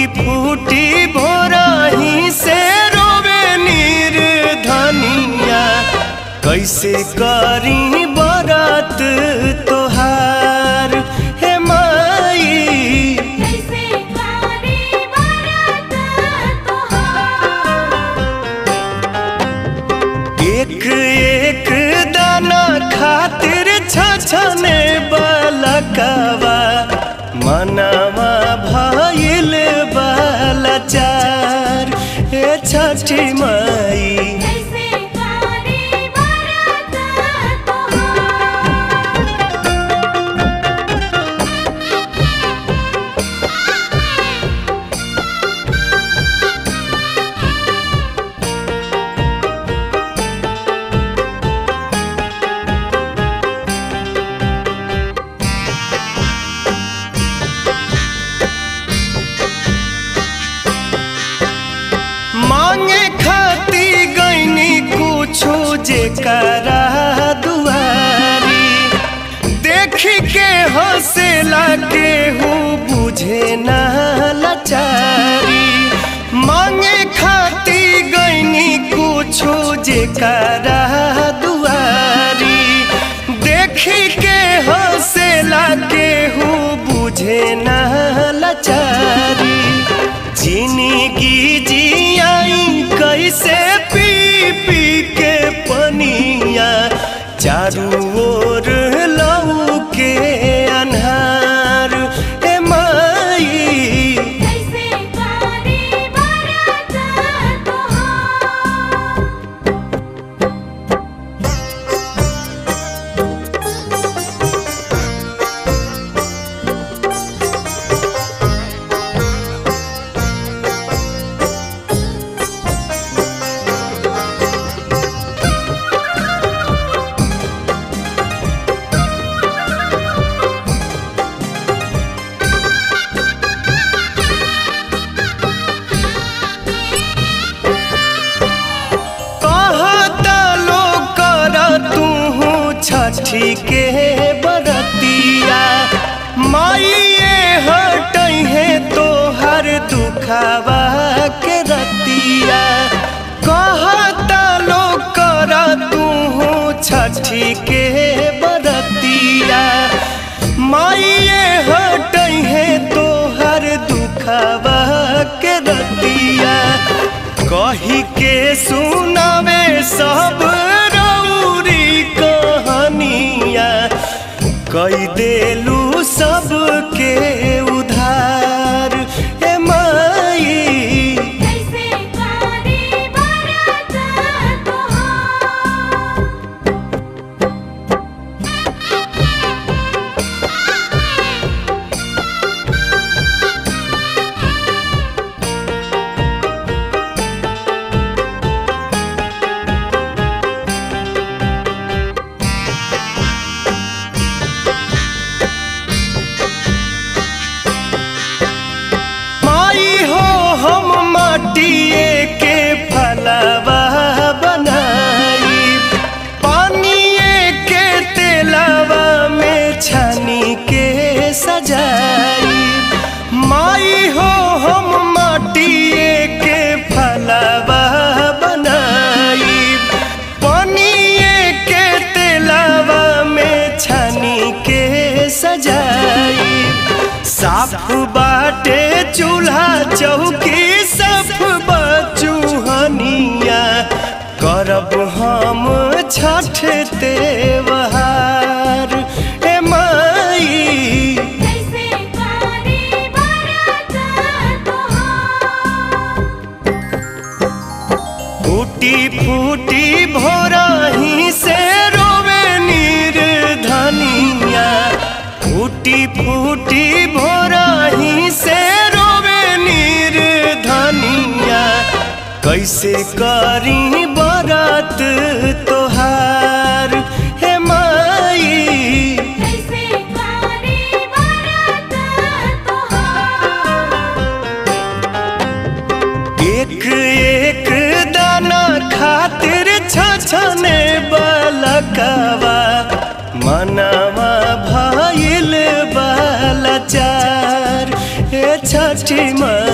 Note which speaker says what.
Speaker 1: फूटी फूटी भोरही से रोवे नीर धनिया, कैसे करी बरत तोहार हे माई,
Speaker 2: कैसे करी बरत तोहार।
Speaker 1: एक एक दाना खातिर छछने बलकवा, मनवा भइल बलाचार हे छठी माई,
Speaker 2: कैसे करी बरत तोहार।
Speaker 1: मांगे खाती गईनी कुछो जेकरा दुआरी, देखी के हंसेला केहू बुझे ना लाचारी। मांगे खाती गईनी कुछो जेकरा दुआरी, देखी के हंसेला केहू बुझे ना लाचारी। जिंदगी जियाई कैसे पी पी के पनिया, चारू ओर लऊ के अन्हार ए माई,
Speaker 2: कैसे करी बरत तोहार।
Speaker 1: छठी के बरतिया, माइए हटई है तोहर दुखावा के रतिया। कहता लो कर तू छठी के बरतिया, माइए हटई है तोहर दुखावा के रतिया। कही के सुनावे सब रौरी कहानिया, कई देलू सबके उधार ए माई,
Speaker 2: कैसे करी बरत तोहार।
Speaker 1: माटिए के फलवा बनाई, पानिए के तेलवा में छानी के सजाई। माई हो हम माटिए के फलवा बनाई, पानिए के तेलवा में छानी के सजाई। साफ बाटे चूल्हा चौकी, साफ बचूहनिया, करब हम छठ त्योहार ए माई,
Speaker 2: कैसे करी बरत तोहार।
Speaker 1: फूटी फूटी भोरही से रोवे नीर धनिया, फूटी फूटी भोरही से रोवे नीर धनिया, कैसे करी बरत तोहार हे माई,
Speaker 2: कैसे करी बरत तोहार।
Speaker 1: एक एक दाना खातिर छछने बलकवा, मनवा भइल बलाचार हे छठी माई।